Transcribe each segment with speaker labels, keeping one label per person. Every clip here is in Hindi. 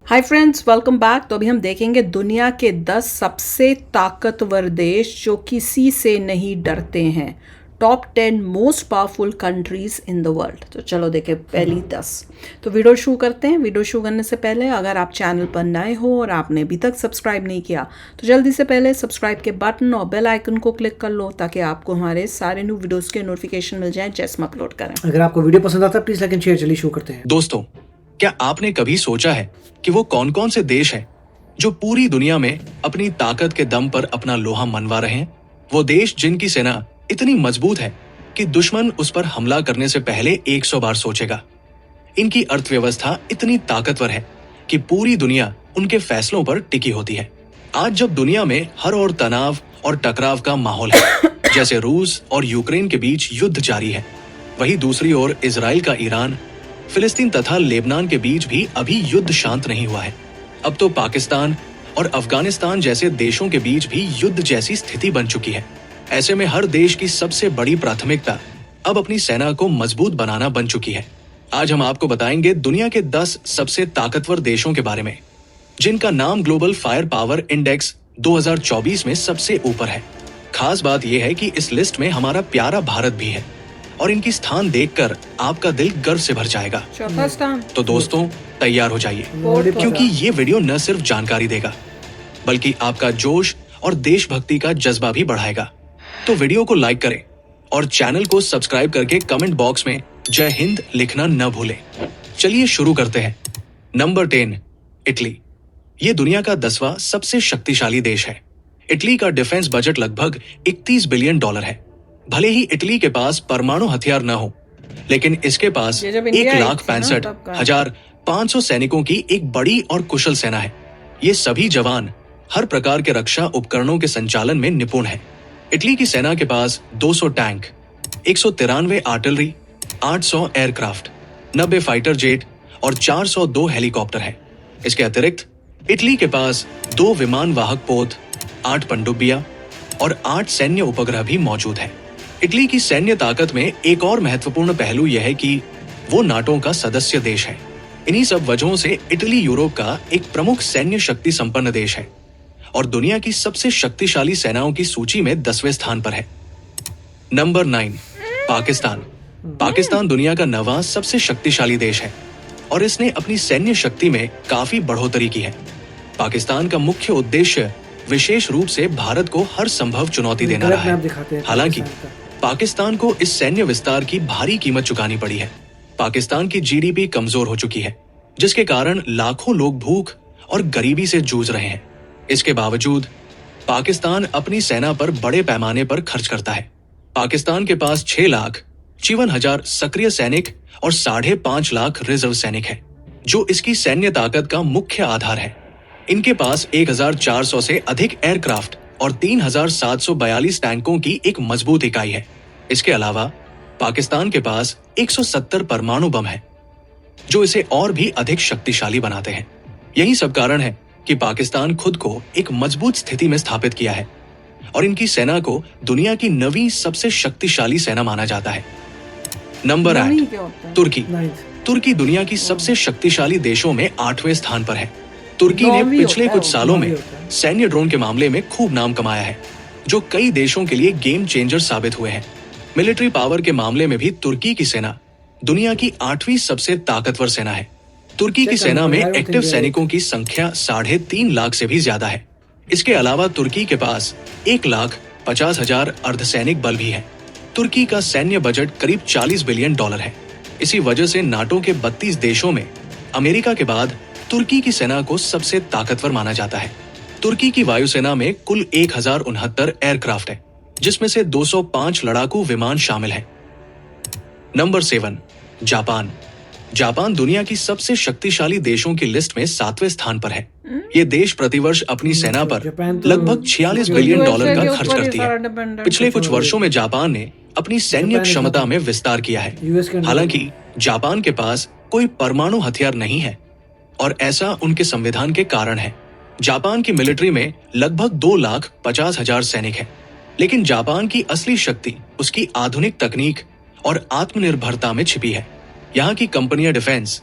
Speaker 1: Hi friends, welcome back. तो अभी हम देखेंगे दुनिया के 10 सबसे ताकतवर देश जो किसी से नहीं डरते हैं। Top 10 most powerful countries in the world. तो चलो देखें पहली 10। तो वीडियो शुरू करते हैं। वीडियो शुरू करने से पहले अगर आप चैनल पर नए हो और आपने अभी तक सब्सक्राइब नहीं किया तो जल्दी से पहले सब्सक्राइब के बटन और बेल आइकन को क्लिक कर लो ताकि आपको हमारे सारे न्यू वीडियोस के नोटिफिकेशन मिल जाएं जैसे हम अपलोड करें।
Speaker 2: अगर आपको वीडियो पसंद आता है प्लीज लाइक एंड शेयर। चलिए शुरू करते हैं।
Speaker 3: दोस्तों, क्या आपने कभी सोचा है कि वो कौन कौन से देश हैं जो पूरी दुनिया में अपनी ताकत के दम पर अपना लोहा मनवा रहे हैं? वो देश जिनकी सेना इतनी मजबूत है कि दुश्मन उस पर हमला करने से पहले 100 बार सोचेगा। इनकी अर्थव्यवस्था इतनी ताकतवर है कि पूरी दुनिया उनके फैसलों पर टिकी होती है। आज जब दुनिया में हर ओर तनाव और टकराव का माहौल है, जैसे रूस और यूक्रेन के बीच युद्ध जारी है, वहीं दूसरी ओर इजराइल का ईरान, फिलिस्तीन तथा लेबनान के बीच भी अभी युद्ध शांत नहीं हुआ है। अब तो पाकिस्तान और अफगानिस्तान जैसे देशों के बीच भी युद्ध जैसी स्थिति बन चुकी है। ऐसे में हर देश की सबसे बड़ी प्राथमिकता अब अपनी सेना को मजबूत बनाना बन चुकी है। आज हम आपको बताएंगे दुनिया के 10 सबसे ताकतवर देशों के बारे में, जिनका नाम ग्लोबल फायर पावर इंडेक्स 2024 में सबसे ऊपर है। खास बात यह है कि इस लिस्ट में हमारा प्यारा भारत भी है और इनकी स्थान देखकर आपका दिल गर्व से भर जाएगा।
Speaker 1: चौथा स्थान।
Speaker 3: तो दोस्तों, तैयार हो जाइए, क्योंकि ये वीडियो न सिर्फ जानकारी देगा बल्कि आपका जोश और देशभक्ति का जज्बा भी बढ़ाएगा। तो वीडियो को लाइक करें और चैनल को सब्सक्राइब करके कमेंट बॉक्स में जय हिंद लिखना न भूलें। चलिए शुरू करते हैं। Number 10, Italy. ये दुनिया का 10वां सबसे शक्तिशाली देश है। इटली का डिफेंस बजट लगभग 31 बिलियन डॉलर है। भले ही इटली के पास परमाणु हथियार न हो, लेकिन इसके पास 1,65,500 सैनिकों की एक बड़ी और कुशल सेना है। ये सभी जवान हर प्रकार के रक्षा उपकरणों के संचालन में निपुण हैं। इटली की सेना के पास 200 tank, 193 artillery, 800 aircraft, 90 fighter jet और 402 हेलीकॉप्टर है। इसके अतिरिक्त इटली के पास 2 विमान वाहक पोत, 8 पनडुब्बियां और 8 सैन्य उपग्रह भी मौजूद है। इटली की सैन्य ताकत में एक और महत्वपूर्ण पहलू यह है कि वो नाटो का सदस्य देश है। इन्हीं सब वजहों से इटली यूरोप का एक प्रमुख सैन्य शक्ति संपन्न देश है और दुनिया की सबसे शक्तिशाली सेनाओं की सूची में 10वें स्थान पर है। नंबर 9, पाकिस्तान। पाकिस्तान दुनिया का 9वां सबसे शक्तिशाली देश है और इसने अपनी सैन्य शक्ति में काफी बढ़ोतरी की है। पाकिस्तान का मुख्य उद्देश्य विशेष रूप से भारत को हर संभव चुनौती देना रहा है। हालांकि पाकिस्तान को इस सैन्य विस्तार की भारी कीमत चुकानी पड़ी है। पाकिस्तान की जीडीपी कमजोर हो चुकी है, जिसके कारण लाखों लोग भूख और गरीबी से जूझ रहे हैं। इसके बावजूद पाकिस्तान अपनी सेना पर बड़े पैमाने पर खर्च करता है। पाकिस्तान के पास 6,52,000 सक्रिय सैनिक और 5.5 लाख रिजर्व सैनिक है, जो इसकी सैन्य ताकत का मुख्य आधार है। इनके पास 1,400 से अधिक एयरक्राफ्ट और 3,742 टैंकों की एक मजबूत इकाई है। इसके अलावा पाकिस्तान के पास 170 परमाणु बम है, जो इसे और भी अधिक शक्तिशाली बनाते हैं। यही सब कारण है कि पाकिस्तान खुद को एक मजबूत स्थिति में स्थापित किया है और इनकी सेना को दुनिया की 9वीं सबसे शक्तिशाली सेना माना जाता है। नंबर 8, तुर्की। तुर्की दुनिया की सबसे शक्तिशाली देशों में 8वें स्थान पर है। तुर्की ने पिछले कुछ सालों में सैन्य ड्रोन के मामले में खूब नाम कमाया है, जो कई देशों के लिए गेम चेंजर साबित हुए हैं। मिलिट्री पावर के मामले में भी तुर्की की सेना दुनिया की 8वीं सबसे ताकतवर सेना है। तुर्की की सेना में एक्टिव सैनिकों की संख्या 3.5 लाख से भी ज्यादा है। इसके अलावा तुर्की के पास 1,50,000 अर्धसैनिक बल भी है। तुर्की का सैन्य बजट करीब 40 बिलियन डॉलर है। इसी वजह से नाटो के 32 देशों में अमेरिका के बाद तुर्की की सेना को सबसे ताकतवर माना जाता है। तुर्की की वायुसेना में कुल 1,069 एयरक्राफ्ट है, जिसमें से 205 लड़ाकू विमान शामिल हैं। Number 7, Japan. जापान दुनिया की सबसे शक्तिशाली देशों की लिस्ट में 7वें स्थान पर है। ये देश प्रतिवर्ष अपनी सेना पर लगभग 46 बिलियन डॉलर का खर्च करती है। पिछले कुछ वर्षों में जापान ने अपनी सैन्य क्षमता में विस्तार किया है। हालांकि जापान के पास कोई परमाणु हथियार नहीं है और ऐसा उनके संविधान के कारण है। जापान की मिलिट्री में लगभग 2,50,000 सैनिक हैं, लेकिन जापान की असली शक्ति उसकी आधुनिक तकनीक और आत्मनिर्भरता में छिपी है। यहाँ की कंपनियां डिफेंस,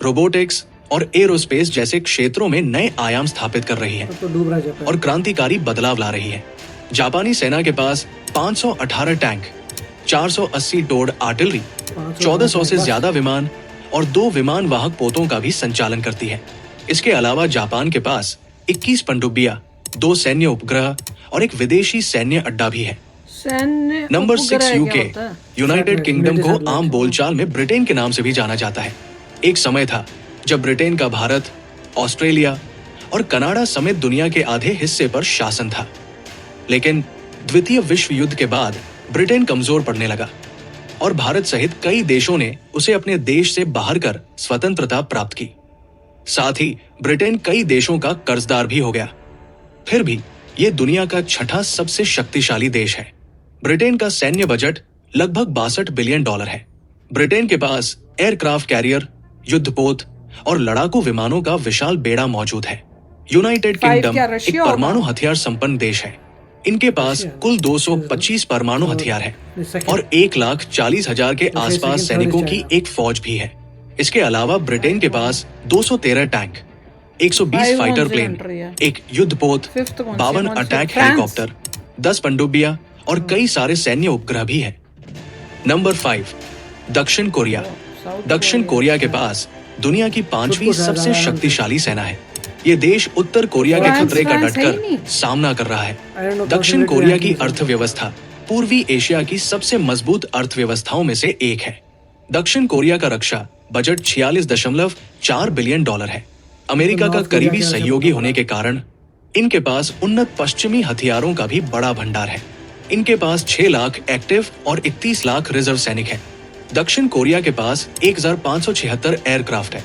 Speaker 3: रोबोटिक्स और एरोस्पेस जैसे क्षेत्रों में नए आयाम स्थापित कर रही है
Speaker 2: तो डूब रहा है जापान।
Speaker 3: और क्रांतिकारी बदलाव ला रही है। जापानी सेना के पास 518 टैंक, 480 टोड आर्टिलरी, 1400 से ज्यादा विमान और 2 विमान वाहक पोतों का भी संचालन करती है। इसके अलावा जापान के पास 21 पनडुब्बियां, 2 सैन्य उपग्रह और एक विदेशी सैन्य अड्डा भी है।
Speaker 1: सैन्य
Speaker 3: नंबर 6
Speaker 1: उपग्रह क्या
Speaker 3: यूके।
Speaker 1: होता है?
Speaker 3: यूनाइटेड किंगडम को
Speaker 2: Satellite,
Speaker 3: आम बोलचाल में ब्रिटेन के नाम से भी जाना जाता है। एक समय था जब ब्रिटेन का भारत, ऑस्ट्रेलिया और कनाडा समेत दुनिया के आधे हिस्से पर शासन था। लेकिन द्वितीय विश्व युद्ध के बाद ब्रिटेन कमजोर पड़ने लगा और भारत सहित कई देशों ने उसे अपने देश से बाहर कर स्वतंत्रता प्राप्त की। साथ ही ब्रिटेन कई देशों का कर्जदार भी हो गया। फिर भी ये दुनिया का छठा सबसे शक्तिशाली देश है। ब्रिटेन का सैन्य बजट लगभग $62 बिलियन है। ब्रिटेन के पास एयरक्राफ्ट कैरियर, युद्धपोत और लड़ाकू विमानों का विशाल बेड़ा मौजूद है। यूनाइटेड
Speaker 1: फाइव
Speaker 3: किंगडम
Speaker 1: क्या
Speaker 3: एक
Speaker 1: रशिया होगा?
Speaker 3: परमाणु हथियार संपन्न देश है। इनके पास
Speaker 2: रशिया?
Speaker 3: कुल 225 परमाणु हथियार है
Speaker 2: second-
Speaker 3: और 1,40,000 के
Speaker 2: तो
Speaker 3: आसपास
Speaker 2: second,
Speaker 3: सैनिकों
Speaker 2: third
Speaker 3: की
Speaker 2: चाइना।
Speaker 3: एक फौज भी है। इसके अलावा ब्रिटेन के पास 213 टैंक, 120
Speaker 1: Five
Speaker 3: फाइटर
Speaker 1: कौन सी
Speaker 3: प्लेन,
Speaker 1: country है?
Speaker 3: एक युद्धपोत,
Speaker 1: Fifth कौन सी?
Speaker 3: 52
Speaker 1: कौन सी?
Speaker 3: Attack
Speaker 1: France?
Speaker 3: हेलीकॉप्टर, 10 पनडुब्बियां और कई सारे सैन्य उपग्रह भी है। नंबर 5 दक्षिण कोरिया।
Speaker 1: साउथ
Speaker 3: दक्षिण कोरिया के पास दुनिया की 5वीं सबसे शक्तिशाली सेना है। ये देश उत्तर कोरिया के
Speaker 1: फ्रांस-
Speaker 3: खतरे का
Speaker 1: फ्रांस है ही
Speaker 3: डटकर
Speaker 1: नहीं।
Speaker 3: सामना कर रहा है।
Speaker 2: I don't know,
Speaker 3: दक्षिण
Speaker 2: possibility
Speaker 3: कोरिया
Speaker 2: है
Speaker 3: की
Speaker 2: कि-
Speaker 3: अर्थव्यवस्था पूर्वी एशिया की सबसे मजबूत अर्थव्यवस्थाओं में से एक है। दक्षिण कोरिया का रक्षा बजट $46.4 बिलियन है। अमेरिका
Speaker 2: तो
Speaker 3: का
Speaker 2: नॉर्थ कोरिया
Speaker 3: करीबी
Speaker 2: के ऐसे
Speaker 3: सहयोगी
Speaker 2: बड़ा
Speaker 3: होने के कारण इनके पास उन्नत पश्चिमी हथियारों का भी बड़ा भंडार है। इनके पास 6 लाख एक्टिव और 31 लाख रिजर्व सैनिक हैं। दक्षिण कोरिया के पास 1576 एयरक्राफ्ट है,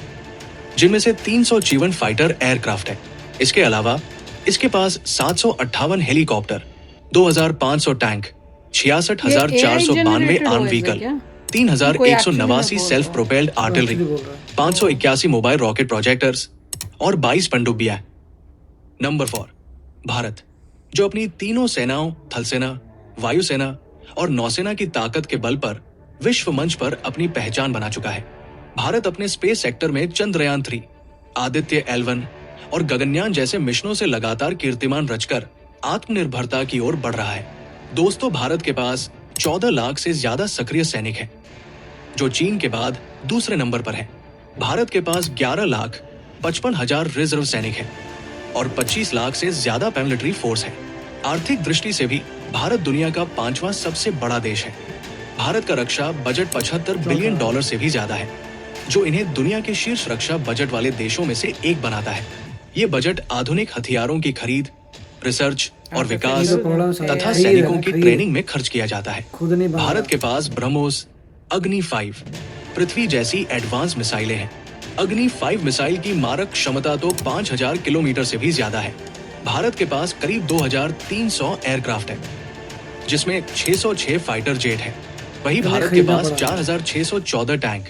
Speaker 3: जिनमें से 354 फाइटर एयरक्राफ्ट है। इसके अलावा इसके पास 758 helicopter, 2500 tank, 66,492 arm vehicle, 3,189 self propelled artillery,
Speaker 2: Actually बोल रहा है।
Speaker 3: 581 मोबाइल रॉकेट प्रोजेक्टर्स और 22 पनडुब्बियां। नंबर 4 भारत, जो अपनी तीनों सेनाओं थल सेना, वायुसेना और नौसेना की ताकत के बल पर विश्व मंच पर अपनी पहचान बना चुका है। भारत अपने स्पेस सेक्टर में चंद्रयान 3, आदित्य L1 और गगनयान जैसे मिशनों से लगातार कीर्तिमान रचकर आत्मनिर्भरता की ओर बढ़ रहा है। दोस्तों, भारत के पास 14 लाख से ज्यादा सक्रिय सैनिक हैं, जो चीन के बाद दूसरे नंबर पर है। भारत के पास 11,55,000 रिजर्व सैनिक हैं और 25 लाख से ज्यादा पैरामिलिट्री फोर्स है। आर्थिक दृष्टि से भी भारत दुनिया का 5वां सबसे बड़ा देश है। भारत का रक्षा बजट $75 बिलियन से भी ज्यादा है, जो इन्हें दुनिया के शीर्ष रक्षा बजट वाले देशों में से एक बनाता है। ये बजट आधुनिक हथियारों की खरीद, रिसर्च और विकास तथा सैनिकों की ट्रेनिंग में खर्च किया जाता है।
Speaker 2: खुद नहीं बना
Speaker 3: भारत के पास ब्रह्मोस, अग्नि 5, पृथ्वी जैसी एडवांस मिसाइलें हैं। अग्नि 5 मिसाइल की मारक क्षमता तो 5,000 किलोमीटर से भी ज्यादा है। भारत के पास करीब 2,300 एयरक्राफ्ट है, जिसमें 606 फाइटर जेट है। वहीं भारत के पास 4,614 टैंक,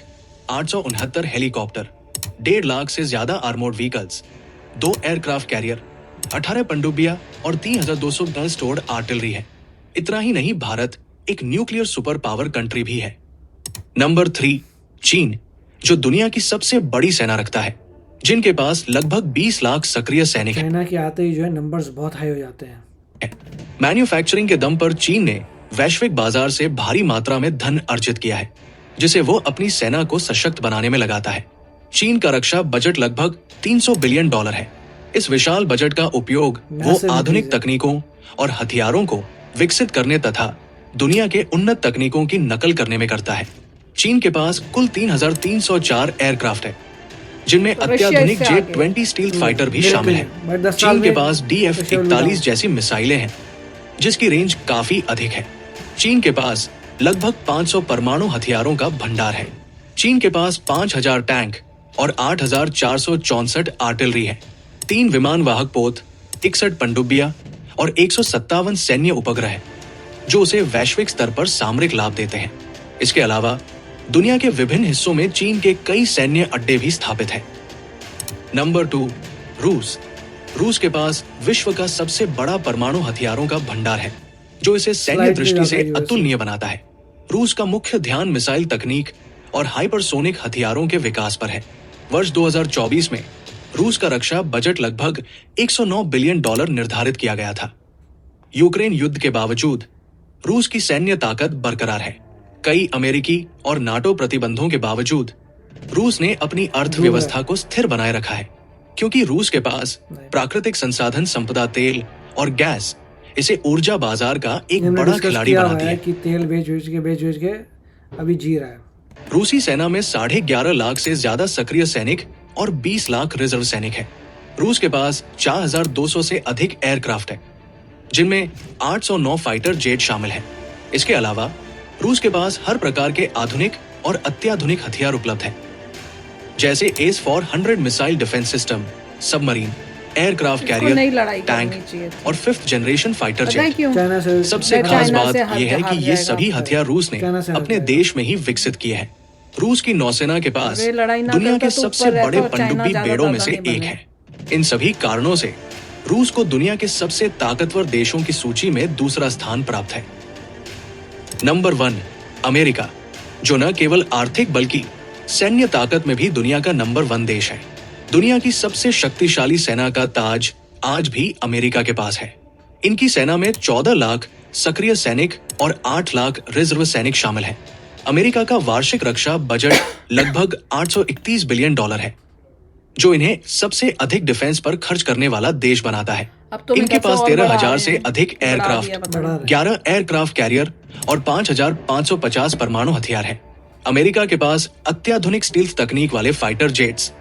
Speaker 3: 869 हेलीकॉप्टर, 1.5 लाख से ज्यादा आर्मोर्ड व्हीकल्स, 2 एयरक्राफ्ट कैरियर, 18 पनडुब्बियां और 3,210 टोड आर्टिलरी है। इतना ही नहीं, भारत एक न्यूक्लियर सुपर पावर कंट्री भी है। नंबर 3 चीन, जो दुनिया की सबसे बड़ी सेना रखता है, जिनके पास लगभग 20 लाख सक्रिय सैनिक हैं।
Speaker 2: चाइना के आते ही जो है नंबर्स बहुत हाई हो जाते हैं।
Speaker 3: मैन्युफैक्चरिंग के दम पर चीन ने वैश्विक बाजार से भारी मात्रा में धन अर्जित किया है, जिसे वो अपनी सेना को सशक्त बनाने में लगाता है। चीन का रक्षा बजट लगभग $300 बिलियन है। इस विशाल बजट का उपयोग वो
Speaker 2: Massive
Speaker 3: आधुनिक
Speaker 2: increase है।
Speaker 3: तकनीकों और हथियारों को विकसित करने तथा दुनिया के उन्नत तकनीकों की नकल करने में करता है। चीन के पास कुल 3,304 एयरक्राफ्ट है, जिनमें
Speaker 1: तो रशिया
Speaker 3: अत्याधुनिक
Speaker 1: इससे
Speaker 3: J-20 स्टील्थ फाइटर भी
Speaker 2: मेरे
Speaker 3: शामिल
Speaker 2: पे
Speaker 3: है।
Speaker 2: है। बट 10 साल
Speaker 3: चीन के
Speaker 2: में
Speaker 3: पास
Speaker 2: रशिया
Speaker 3: DF-41
Speaker 2: उड़ाओ।
Speaker 3: जैसी मिसाइलें हैं, जिसकी रेंज काफी अधिक है। चीन के पास लगभग 500 परमाणु हथियारों का भंडार है। चीन के पास 5,000 टैंक और 8,464 आर्टिलरी है, 3 विमान वाहक पोत, 61 पनडुब्बियां और 157 सैन्य उपग्रह है, जो उसे वैश्विक स्तर पर सामरिक लाभ देते हैं। इसके अलावा दुनिया के विभिन्न हिस्सों में चीन के कई सैन्य अड्डे भी स्थापित हैं। नंबर 2 रूस। रूस के पास विश्व का सबसे बड़ा परमाणु हथियारों का भंडार है, जो इसे सैन्य
Speaker 2: Slightly
Speaker 3: दृष्टि से
Speaker 2: ज्यादा
Speaker 3: अतुलनीय बनाता है। रूस का मुख्य ध्यान मिसाइल तकनीक और हाइपरसोनिक हथियारों के विकास पर है। वर्ष 2024 में रूस का रक्षा बजट लगभग 109 बिलियन डॉलर निर्धारित किया गया था। यूक्रेन युद्ध के बावजूद रूस की सैन्य ताकत बरकरार है। कई अमेरिकी और नाटो प्रतिबंधों के बावजूद रूस ने अपनी अर्थव्यवस्था को स्थिर बनाए रखा है, क्योंकि रूस के पास प्राकृतिक संसाधन संपदा तेल और गैस इसे ऊर्जा बाजार का एक बड़ा खिलाड़ी बनाती है
Speaker 2: कि तेल बेच के अभी जी रहा है।
Speaker 3: रूसी सेना में 11.5 लाख से ज्यादा सक्रिय सैनिक और 20 लाख रिजर्व सैनिक हैं। रूस के पास 4200 से अधिक एयरक्राफ्ट है, जिनमें 809 फाइटर जेट शामिल हैं। इसके अलावा रूस के पास हर प्रकार के आधुनिक और अत्याधुनिक हथियार उपलब्ध हैं, जैसे S-400 missile defence system, submarine, aircraft carrier, tank और 5th जनरेशन फाइटर जेट। सबसे खास बात यह है कि ये सभी हथियार रूस ने अपने देश में ही विकसित किए हैं। रूस की नौसेना के पास दुनिया के सबसे बड़े पनडुब्बी बेड़ों में से एक है। इन सभी कारणों से रूस को दुनिया के सबसे ताकतवर देशों की सूची में दूसरा स्थान प्राप्त है। नंबर 1, अमेरिका, जो न केवल आर्थिक बल्कि सैन्य ताकत में भी दुनिया का नंबर 1 देश है। दुनिया की सबसे शक्तिशाली सेना का ताज आज भी अमेरिका के पास है। इनकी सेना में 14 लाख सक्रिय सैनिक और 8 लाख रिजर्व सैनिक शामिल हैं। अमेरिका का वार्षिक रक्षा बजट लगभग 831 बिलियन डॉलर है, जो इन्हें सबसे अधिक डिफेंस पर खर्च करने वाला देश बनाता है। इनके पास 13,000 से अधिक एयरक्राफ्ट, 11 एयरक्राफ्ट कैरियर और 5,550 परमाणु हथियार हैं। अमेरिका के पास अत्याधुनिक स्टील्थ तकनीक वाले फाइटर जेट्स,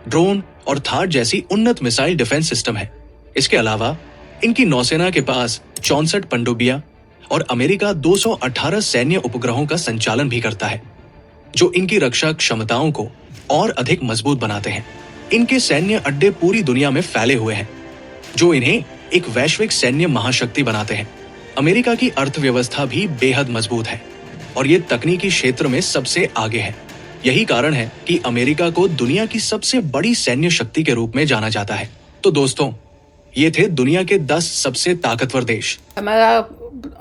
Speaker 3: ड्रोन और थार जैसी उन्नत मिसाइल डिफेंस सिस्टम है। इसके अलावा इनकी नौसेना के पास 64 पनडुब्बियां और अमेरिका 218 सैन्य उपग्रहों का संचालन भी करता है, जो इनकी रक्षा क्षमताओं को और अधिक मजबूत बनाते हैं। इनके सैन्य अड्डे पूरी दुनिया में फैले हुए हैं, जो इन्हें एक वैश्विक सैन्य महाशक्ति बनाते हैं। अमेरिका की अर्थव्यवस्था भी बेहद मजबूत है और ये तकनीकी क्षेत्र में सबसे आगे है। यही कारण है कि अमेरिका को दुनिया की सबसे बड़ी सैन्य शक्ति के रूप में जाना जाता है। तो दोस्तों, ये थे दुनिया के 10 सबसे ताकतवर देश।
Speaker 1: हमारा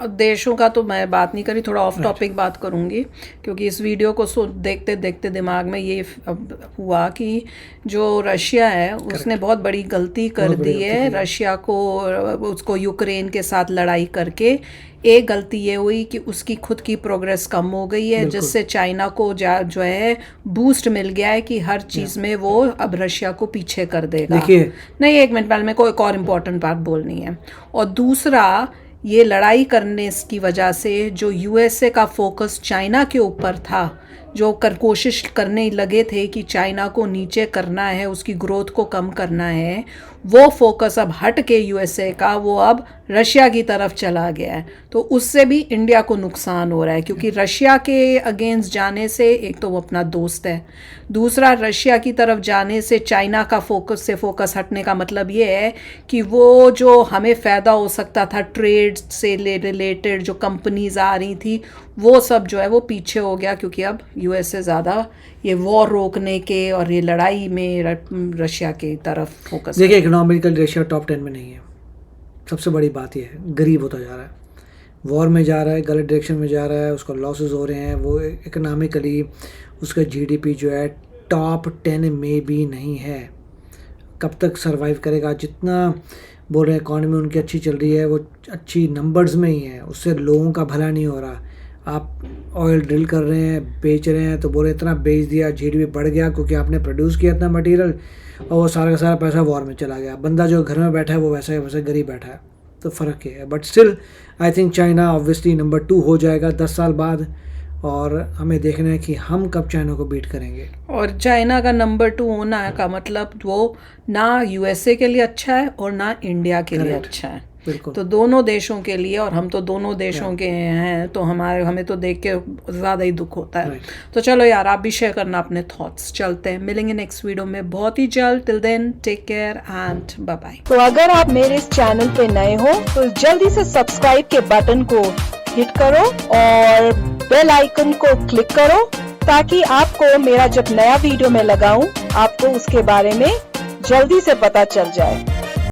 Speaker 1: देशों का तो मैं बात नहीं करी, थोड़ा ऑफ टॉपिक बात करूंगी, क्योंकि इस वीडियो को देखते देखते दिमाग में ये हुआ कि जो रशिया है उसने बहुत बड़ी गलती कर दी है। रशिया को उसको यूक्रेन के साथ लड़ाई करके एक गलती ये हुई कि उसकी खुद की प्रोग्रेस कम हो गई है, जिससे चाइना को जो है बूस्ट मिल गया है कि हर चीज़ में वो अब रशिया को पीछे कर देगा। नहीं, एक मिनट पहले मेरे को एक और इम्पोर्टेंट बात बोलनी है। और दूसरा, ये लड़ाई करने की वजह से जो यूएसए का फोकस चाइना के ऊपर था, जो कोशिश करने लगे थे कि चाइना को नीचे करना है, उसकी ग्रोथ को कम करना है, वो फोकस अब हट के यूएसए का वो अब रशिया की तरफ चला गया है। तो उससे भी इंडिया को नुकसान हो रहा है, क्योंकि रशिया के अगेंस्ट जाने से एक तो वो अपना दोस्त है, दूसरा रशिया की तरफ जाने से चाइना का फोकस हटने का मतलब ये है कि वो जो हमें फ़ायदा हो सकता था ट्रेड से रिलेटेड, जो कंपनीज आ रही थी, वो सब जो है वो पीछे हो गया, क्योंकि अब यूएसए ज़्यादा ये वॉर रोकने के और ये लड़ाई में रशिया की तरफ फोकस।
Speaker 2: देखिए, इकोनॉमिकल रशिया टॉप 10 में नहीं है। सबसे बड़ी बात यह है, गरीब होता जा रहा है, वॉर में जा रहा है, गलत डायरेक्शन में जा रहा है, उसको लॉसेस हो रहे हैं। वो इकोनॉमिकली उसका जीडीपी जो है टॉप 10 में भी नहीं है। कब तक सरवाइव करेगा? जितना बोल रहे हैं इकॉनमी उनकी अच्छी चल रही है, वो अच्छी नंबर्स में ही है, उससे लोगों का भला नहीं हो रहा। आप ऑयल ड्रिल कर रहे हैं, बेच रहे हैं, तो बोले इतना बेच दिया, जीडीपी बढ़ गया क्योंकि आपने प्रोड्यूस किया इतना मटेरियल, और वो सारा का सारा पैसा वॉर में चला गया। बंदा जो घर में बैठा है वो वैसे गरीब बैठा है, तो फ़र्क ये है। But still I think China obviously number 2 हो जाएगा 10 साल बाद, और हमें देखना है कि हम कब चाइना को बीट करेंगे।
Speaker 1: और चाइना का नंबर 2 होना का मतलब वो ना यूएसए के लिए अच्छा है और ना इंडिया के लिए अच्छा है। तो दोनों देशों के लिए, और हम तो दोनों देशों के हैं, तो हमें तो देख के ज़्यादा ही दुख होता है। तो चलो यार, आप भी शेयर करना अपने थॉट्स। चलते हैं, मिलेंगे नेक्स्ट वीडियो में बहुत ही जल्द। Till then take care and bye bye.
Speaker 4: तो अगर आप मेरे इस चैनल पे नए हो तो जल्दी से सब्सक्राइब के बटन को हिट करो और बेल आइकन को क्लिक करो, ताकि आपको मेरा जब नया वीडियो मैं लगाऊं आपको उसके बारे में जल्दी से पता चल जाए।